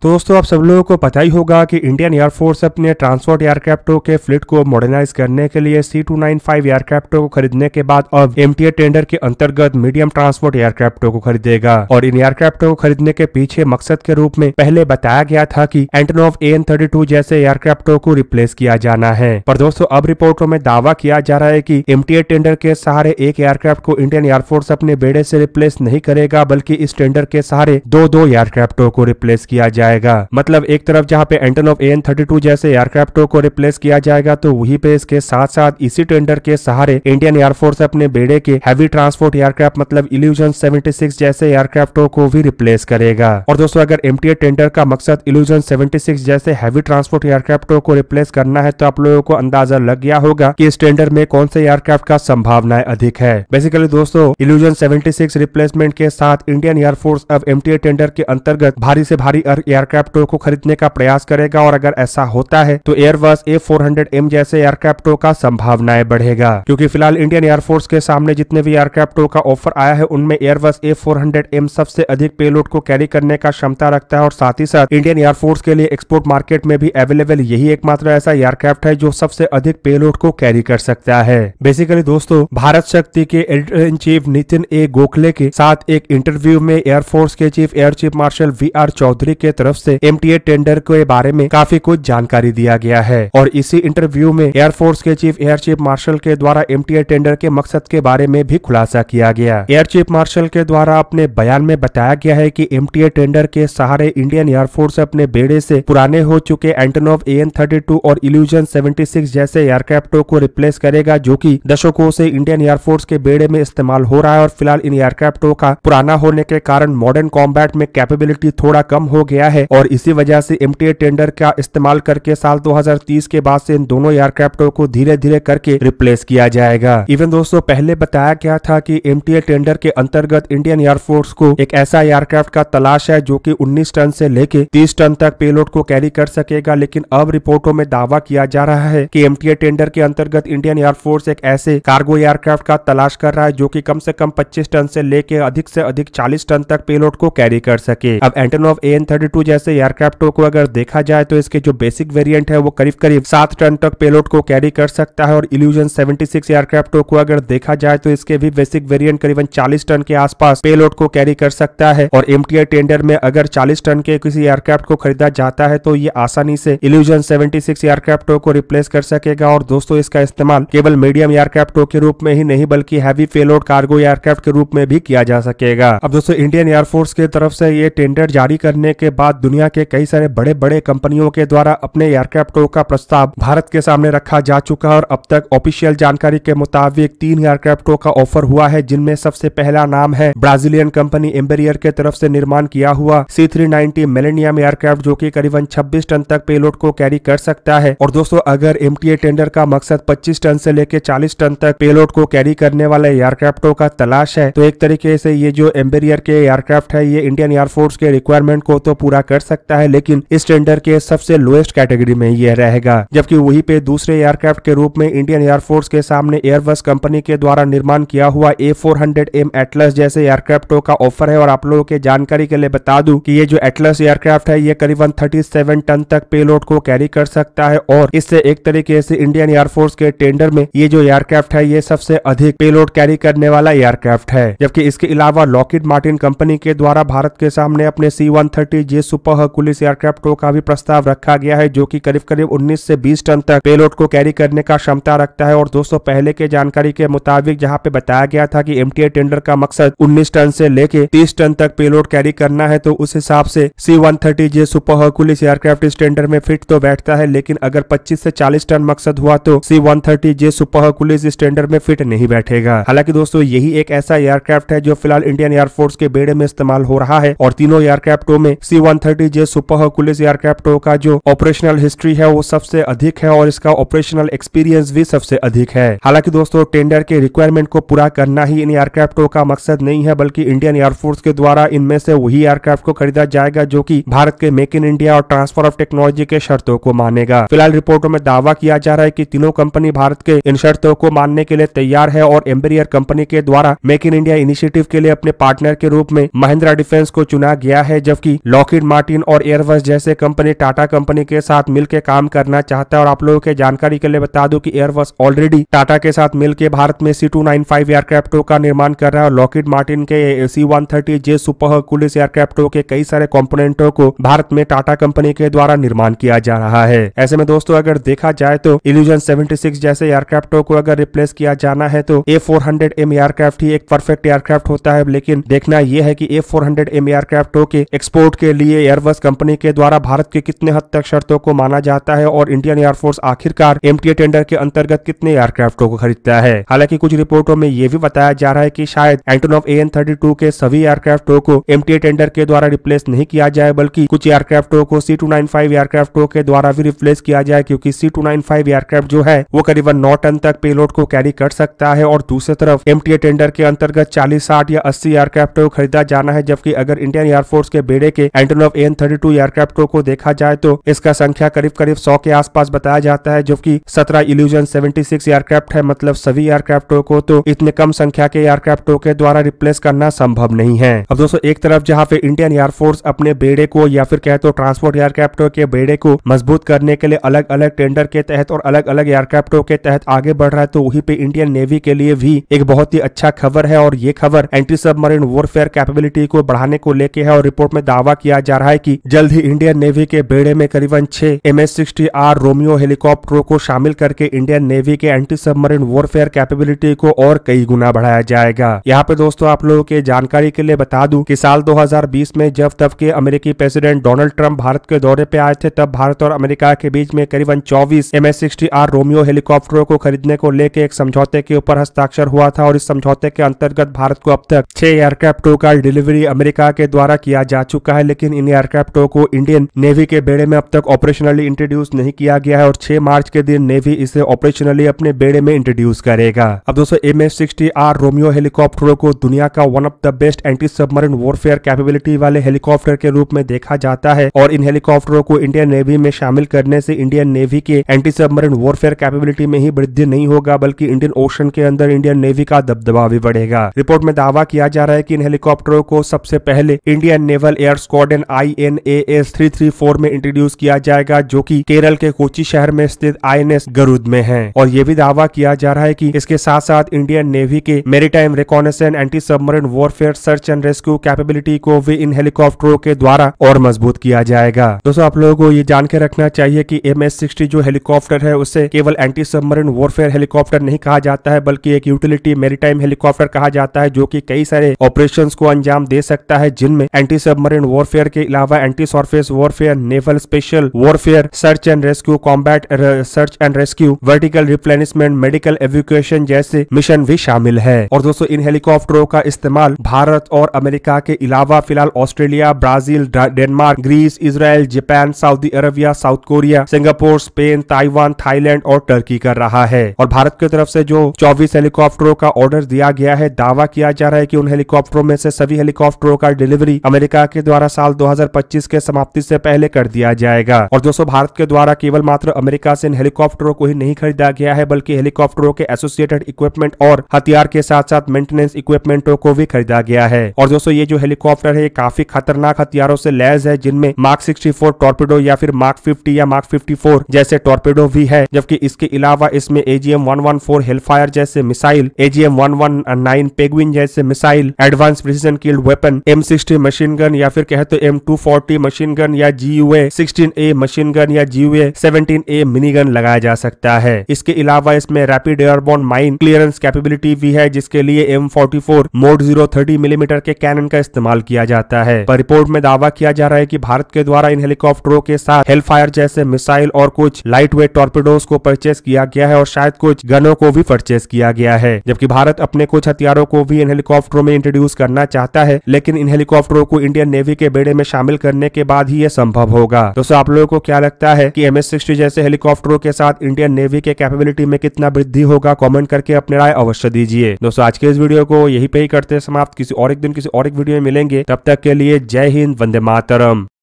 तो दोस्तों आप सब लोगों को पता ही होगा कि इंडियन एयरफोर्स अपने ट्रांसपोर्ट एयरक्राफ्टों के फ्लीट को मॉडर्नाइज करने के लिए C295 एयरक्राफ्टों को खरीदने के बाद अब MTA टेंडर के अंतर्गत मीडियम ट्रांसपोर्ट एयरक्राफ्टों को खरीदेगा। और इन एयरक्राफ्टों को खरीदने के पीछे मकसद के रूप में पहले बताया गया था कि एंटोनोव AN-32 जैसे एयरक्राफ्टों को रिप्लेस किया जाना है। पर दोस्तों अब रिपोर्टों में दावा किया जा रहा है कि MTA टेंडर के सहारे एक एयरक्राफ्ट को इंडियन एयरफोर्स अपने बेड़े से रिप्लेस नहीं करेगा, बल्कि इस टेंडर के सहारे दो एयरक्राफ्टों को रिप्लेस किया जाएगा। मतलब एक तरफ जहां पे एंटोनोव AN-32 जैसे एयरक्राफ्टों को रिप्लेस किया जाएगा, तो वहीं पे इसके साथ साथ इसी टेंडर के सहारे इंडियन एयरफोर्स अपने बेड़े के हैवी ट्रांसपोर्ट एयरक्राफ्ट मतलब इल्यूजन 76 जैसे एयरक्राफ्टों को भी रिप्लेस करेगा। और दोस्तों अगर MTA टेंडर का मकसद इल्यूजन 76 जैसे हैवी ट्रांसपोर्ट एयरक्राफ्टों को रिप्लेस करना है, तो आप लोगों को अंदाजा लग गया होगा कि इस टेंडर में कौन से एयरक्राफ्ट का संभावनाएं अधिक है। बेसिकली दोस्तों इल्यूजन 76 रिप्लेसमेंट के साथ इंडियन एयरफोर्स अब MTA टेंडर के अंतर्गत भारी से भारी एयरक्राफ्टों को खरीदने का प्रयास करेगा। और अगर ऐसा होता है तो एयरबस A400M जैसे एयरक्राफ्टों का संभावनाएं बढ़ेगा, क्योंकि फिलहाल इंडियन एयरफोर्स के सामने जितने भी एयरक्राफ्टों का ऑफर आया है उनमें एयरबस A400M सबसे अधिक पेलोड को कैरी करने का क्षमता रखता है। और साथ ही साथ इंडियन एयरफोर्स के लिए एक्सपोर्ट मार्केट में भी अवेलेबल यही एकमात्र ऐसा एयरक्राफ्ट है जो सबसे अधिक पेलोड को कैरी कर सकता है। बेसिकली दोस्तों भारत शक्ति के editor in chief Nitin A Gokhale के साथ एक इंटरव्यू में एयरफोर्स के chief air chief marshal VR Chaudhary के तरफ से MTA टेंडर के बारे में काफी कुछ जानकारी दिया गया है। और इसी इंटरव्यू में एयरफोर्स के चीफ एयर चीफ मार्शल के द्वारा MTA टेंडर के मकसद के बारे में भी खुलासा किया गया। एयर चीफ मार्शल के द्वारा अपने बयान में बताया गया है कि MTA टेंडर के सहारे इंडियन एयरफोर्स अपने बेड़े से पुराने हो चुके एंटोनोव AN-32 और इल्यूजन 76 जैसे एयरक्राफ्टों को रिप्लेस करेगा, जो कि दशकों से इंडियन एयरफोर्स के बेड़े में इस्तेमाल हो रहा है। और फिलहाल इन एयरक्राफ्टों का पुराना होने के कारण मॉडर्न कॉम्बैट में कैपेबिलिटी थोड़ा कम हो गया है। और इसी वजह से MTA टेंडर का इस्तेमाल करके साल 2030 के बाद से इन दोनों एयरक्राफ्टों को धीरे धीरे करके रिप्लेस किया जाएगा। इवन दोस्तों पहले बताया गया था कि MTA टेंडर के अंतर्गत इंडियन एयरफोर्स को एक ऐसा एयरक्राफ्ट का तलाश है जो कि 19 टन से लेके 30 टन तक पेलोड को कैरी कर सकेगा। लेकिन अब रिपोर्टों में दावा किया जा रहा है कि MTA टेंडर के अंतर्गत इंडियन एयरफोर्स एक ऐसे कार्गो एयरक्राफ्ट का तलाश कर रहा है जो कि कम से कम 25 टन से लेके अधिक से अधिक 40 टन तक पेलोड को कैरी कर सके। अब एंटोनोव AN-32 जैसे एयरक्राफ्टों को अगर देखा जाए तो इसके जो बेसिक वेरिएंट है वो करीब करीब 7 टन तक पेलोड को कैरी कर सकता है। और इल्यूजन 76 एयरक्राफ्टों को अगर देखा जाए तो इसके भी बेसिक वेरिएंट करीबन 40 टन के आसपास पेलोड को कैरी कर सकता है। और MTA टेंडर में अगर 40 टन के किसी एयरक्राफ्ट को खरीदा जाता है तो ये आसानी से इल्यूजन 76 एयरक्राफ्टों को रिप्लेस कर सकेगा। और दोस्तों इसका इस्तेमाल केवल मीडियम एयरक्राफ्टों के रूप में ही नहीं बल्कि हैवी पेलोड कार्गो एयरक्राफ्ट के रूप में भी किया जा सकेगा। अब दोस्तों इंडियन एयरफोर्स की तरफ से ये टेंडर जारी करने के बाद दुनिया के कई सारे बड़े बड़े कंपनियों के द्वारा अपने एयरक्राफ्टों का प्रस्ताव भारत के सामने रखा जा चुका है। और अब तक ऑफिशियल जानकारी के मुताबिक 3 एयरक्राफ्टों का ऑफर हुआ है, जिनमें सबसे पहला नाम है ब्राजीलियन कंपनी एम्बेरियर के तरफ से निर्माण किया हुआ C390 मिलेनियम एयरक्राफ्ट, जो कि करीबन 26 टन तक पेलोड को कैरी कर सकता है। और दोस्तों अगर MTA टेंडर का मकसद 25 टन से लेकर 40 टन तक पेलोड को कैरी करने वाले एयरक्राफ्टों का तलाश है, तो एक तरीके से ये जो एम्बेरियर के एयरक्राफ्ट है ये इंडियन एयरफोर्स के रिक्वायरमेंट को तो पूरा कर सकता है, लेकिन इस टेंडर के सबसे लोएस्ट कैटेगरी में यह रहेगा। जबकि वहीं पे दूसरे एयरक्राफ्ट के रूप में इंडियन एयरफोर्स के सामने एयरबस कंपनी के द्वारा निर्माण किया हुआ A400M एटलस जैसे एयरक्राफ्टों का ऑफर है। और आप लोगों के जानकारी के लिए बता दूं कि ये जो एटलस एयरक्राफ्ट है ये करीबन 37 टन तक पेलोड को कैरी कर सकता है। और इससे एक तरीके से इंडियन एयरफोर्स के टेंडर में ये जो एयरक्राफ्ट है ये सबसे अधिक पेलोड कैरी करने वाला एयरक्राफ्ट है। जबकि इसके अलावा लॉकहीड मार्टिन कंपनी के द्वारा भारत के सामने अपने C-130J सुपर हर्कुलिस एयरक्राफ्टों का भी प्रस्ताव रखा गया है, जो कि करीब करीब 19 से 20 टन तक पेलोड को कैरी करने का क्षमता रखता है। और दोस्तों पहले के जानकारी के मुताबिक जहां पे बताया गया था कि MTA टेंडर का मकसद 19 टन से लेके 30 टन तक पेलोड कैरी करना है, तो उस हिसाब से C-130J सुपर हर्कुलिस एयरक्राफ्ट इस टेंडर में फिट तो बैठता है। लेकिन अगर 25 से 40 टन मकसद हुआ तो C-130J सुपर हर्कुलिस इस टेंडर में फिट नहीं बैठेगा। हालांकि दोस्तों यही एक ऐसा एयरक्राफ्ट है जो फिलहाल इंडियन एयरफोर्स के बेड़े में इस्तेमाल हो रहा है। और तीनों एयरक्राफ्टों में C-130J सुपर हर्कुलिस एयरक्राफ्टों का जो ऑपरेशनल हिस्ट्री है वो सबसे अधिक है और इसका ऑपरेशनल एक्सपीरियंस भी सबसे अधिक है। हालांकि दोस्तों टेंडर के रिक्वायरमेंट को पूरा करना ही इन एयरक्राफ्टों का मकसद नहीं है, बल्कि इंडियन एयरफोर्स के द्वारा इनमें से वही एयरक्राफ्ट को खरीदा जाएगा जो कि भारत के मेक इन इंडिया और ट्रांसफर ऑफ टेक्नोलॉजी के शर्तों को मानेगा। फिलहाल रिपोर्टों में दावा किया जा रहा है कि तीनों कंपनी भारत के इन शर्तों को मानने के लिए तैयार है। और एम्बेरियर कंपनी के द्वारा मेक इन इंडिया इनिशिएटिव के लिए अपने पार्टनर के रूप में महिंद्रा डिफेंस को चुना गया है, जबकि लॉकहीड मार्टिन और एयरबस जैसे कंपनी टाटा कंपनी के साथ मिलकर काम करना चाहता है। और आप लोगों के जानकारी के लिए बता दूं कि एयरबस ऑलरेडी टाटा के साथ मिलकर भारत में C295 एयरक्राफ्टों का निर्माण कर रहा है। लॉकहीड मार्टिन के C-130J सुपर हरक्यूलिस एयरक्राफ्टों के कई सारे कंपोनेंटों को भारत में टाटा कंपनी के द्वारा निर्माण किया जा रहा है। ऐसे में दोस्तों अगर देखा जाए तो इल्यूजन 76 जैसे एयरक्राफ्टों को अगर रिप्लेस किया जाना है तो A400M एयरक्राफ्ट ही एक परफेक्ट एयरक्राफ्ट होता है। लेकिन देखना यह है कि A400M एयरक्राफ्टों के एक्सपोर्ट के लिए एयरबस कंपनी के द्वारा भारत के कितने हद तक शर्तों को माना जाता है और इंडियन एयरफोर्स आखिरकार MTA टेंडर के अंतर्गत कितने एयरक्राफ्टों को खरीदता है। हालांकि कुछ रिपोर्टों में यह भी बताया जा रहा है कि शायद एंटोनोव AN-32 के सभी एयरक्राफ्टों को MTA टेंडर के द्वारा रिप्लेस नहीं किया जाए, बल्कि कुछ एयरक्राफ्टों को C295 एयरक्राफ्टों के द्वारा भी रिप्लेस किया जाए, क्योंकि C295 एयरक्राफ्ट जो है वो करीबन 9 टन तक पेलोड को कैरी कर सकता है। और दूसरी तरफ MTA टेंडर के अंतर्गत 40, 60 या 80 एयरक्राफ्टों को खरीदा जाना है, जबकि अगर इंडियन एयरफोर्स के बेड़े के एंटोनोव AN-32 एयरक्राफ्टों को देखा जाए तो इसका संख्या करीब 100 के आसपास बताया जाता है, जबकि 17 इल्यूजन 76 एयरक्राफ्ट है। मतलब सभी एयरक्राफ्टों को तो इतने कम संख्या के एयरक्राफ्टों के द्वारा रिप्लेस करना संभव नहीं है। अब दोस्तों एक तरफ जहां पे इंडियन एयरफोर्स अपने बेड़े को या फिर कहे तो ट्रांसपोर्ट एयरक्राफ्टों के बेड़े को मजबूत करने के लिए अलग अलग टेंडर के तहत और अलग अलग एयरक्राफ्टों के तहत आगे बढ़ रहा है, तो वहीं पे इंडियन नेवी के लिए भी एक बहुत ही अच्छा खबर है। और ये खबर एंटी सबमरीन वॉरफेयर कैपेबिलिटी को बढ़ाने को लेके है। और रिपोर्ट में दावा किया जा रहा है कि जल्द ही इंडियन नेवी के बेड़े में करीबन 6 MS-60R रोमियो हेलीकॉप्टरों को शामिल करके इंडियन नेवी के एंटी सबमरीन वॉरफेयर कैपेबिलिटी को और कई गुना बढ़ाया जाएगा। यहाँ पे दोस्तों आप लोगों के जानकारी के लिए बता दूं कि साल 2020 में जब तब के अमेरिकी प्रेसिडेंट डोनाल्ड ट्रंप भारत के दौरे पे आए थे, तब भारत और अमेरिका के बीच में करीबन 24 MS-60R रोमियो हेलीकॉप्टरों को खरीदने को लेकर एक समझौते के ऊपर हस्ताक्षर हुआ था। और इस समझौते के अंतर्गत भारत को अब तक 6 एयरक्राफ्टों का डिलीवरी अमेरिका के द्वारा किया जा चुका है, लेकिन इन एयरक्राफ्टों को इंडियन नेवी के बेड़े में अब तक ऑपरेशनली इंट्रोड्यूस नहीं किया गया है। और 6 मार्च के दिन नेवी इसे ऑपरेशनली अपने बेड़े में इंट्रोड्यूस करेगा। अब दोस्तों MS-60R रोमियो हेलीकॉप्टरों को दुनिया का one of the best anti submarine warfare capability वाले हेलीकॉप्टर के रूप में देखा जाता है। और इन हेलीकॉप्टरों को इंडियन नेवी में शामिल करने से इंडियन नेवी के एंटी सबमरीन वॉरफेयर कैपेबिलिटी में ही वृद्धि नहीं होगा, बल्कि इंडियन ओशन के अंदर इंडियन नेवी का दबदबा भी बढ़ेगा। रिपोर्ट में दावा किया जा रहा है कि इन हेलीकॉप्टरों को सबसे पहले Indian naval air squadron INAS 334 में इंट्रोड्यूस किया जाएगा, जो कि केरल के कोची शहर में स्थित INS गरुड़ में है। और यह भी दावा किया जा रहा है कि इसके साथ साथ इंडियन नेवी के maritime reconnaissance anti submarine warfare search and rescue capability को भी इन हेलीकॉप्टरों के द्वारा और मजबूत किया जाएगा। दोस्तों आप लोगों को ये जान के रखना चाहिए कि MS-60 जो हेलीकॉप्टर है उसे केवल एंटी सबमरीन वॉरफेयर हेलीकॉप्टर नहीं कहा जाता है, बल्कि एक यूटिलिटी मैरीटाइम हेलीकॉप्टर कहा जाता है, जो कि कई सारे ऑपरेशंस को अंजाम दे सकता है, जिनमें एंटी सबमरीन वॉरफेयर के अलावा anti surface warfare, naval special warfare, search and rescue, combat search and rescue, vertical replenishment, medical evacuation जैसे मिशन भी शामिल है। और दोस्तों इन हेलीकॉप्टरों का इस्तेमाल भारत और अमेरिका के अलावा फिलहाल Australia, Brazil, Denmark, Greece, Israel, Japan, Saudi Arabia, South Korea, Singapore, Spain, Taiwan, Thailand और टर्की कर रहा है। और भारत की तरफ से जो 24 हेलीकॉप्टरों का ऑर्डर दिया गया है, दावा किया जा रहा है कि उन हेलीकॉप्टरों में से सभी हेलीकॉप्टरों का डिलीवरी अमेरिका के द्वारा साल 2025 के समाप्ति से पहले कर दिया जाएगा। और दोस्तों भारत के द्वारा केवल मात्र अमेरिका से इन हेलीकॉप्टरों को ही नहीं खरीदा गया है, बल्कि हेलीकॉप्टरों के एसोसिएटेड इक्विपमेंट और हथियार के साथ साथ मेंटेनेंस इक्विपमेंटों को भी खरीदा गया है। और दोस्तों ये जो हेलीकॉप्टर है काफी खतरनाक हथियारों से लैस है, जिनमें मार्क 64 टॉर्पेडो या फिर मार्क 50 या मार्क 54 जैसे टॉर्पेडो भी है, जबकि इसके अलावा इसमें AGM-114 हेलफायर जैसे मिसाइल, AGM-119 पेगुइन जैसे missile, advance precision killed weapon, M60 machine gun या फिर कहते M240 मशीन गन या GUA-16A मशीन गन या GUA-17A मिनी गन लगाया जा सकता है। इसके अलावा इसमें rapid airborne mine clearance capability भी है, जिसके लिए M44 मोड 0 30 मिलीमीटर के कैनन का इस्तेमाल किया जाता है। पर रिपोर्ट में दावा किया जा रहा है कि भारत के द्वारा इन हेलीकॉप्टरों के साथ हेलफायर जैसे मिसाइल और कुछ लाइट वेट टॉर्पेडोज को परचेस किया गया है और शायद कुछ गनों को भी परचेस किया गया है, जबकि भारत अपने कुछ हथियारों को भी इन हेलीकॉप्टरों में इंट्रोड्यूस करना चाहता है, लेकिन इन हेलीकॉप्टरों को इंडियन नेवी के बेड़े में शामिल करने के बाद ही यह संभव होगा। दोस्तों आप लोगों को क्या लगता है कि MS-60 जैसे हेलीकॉप्टरों के साथ इंडियन नेवी के कैपेबिलिटी में कितना वृद्धि होगा? कमेंट करके अपने राय अवश्य दीजिए। दोस्तों आज के इस वीडियो को यहीं पे ही करते हैं समाप्त। किसी और एक दिन किसी और एक वीडियो में मिलेंगे, तब तक के लिए जय हिंद, वंदे मातरम।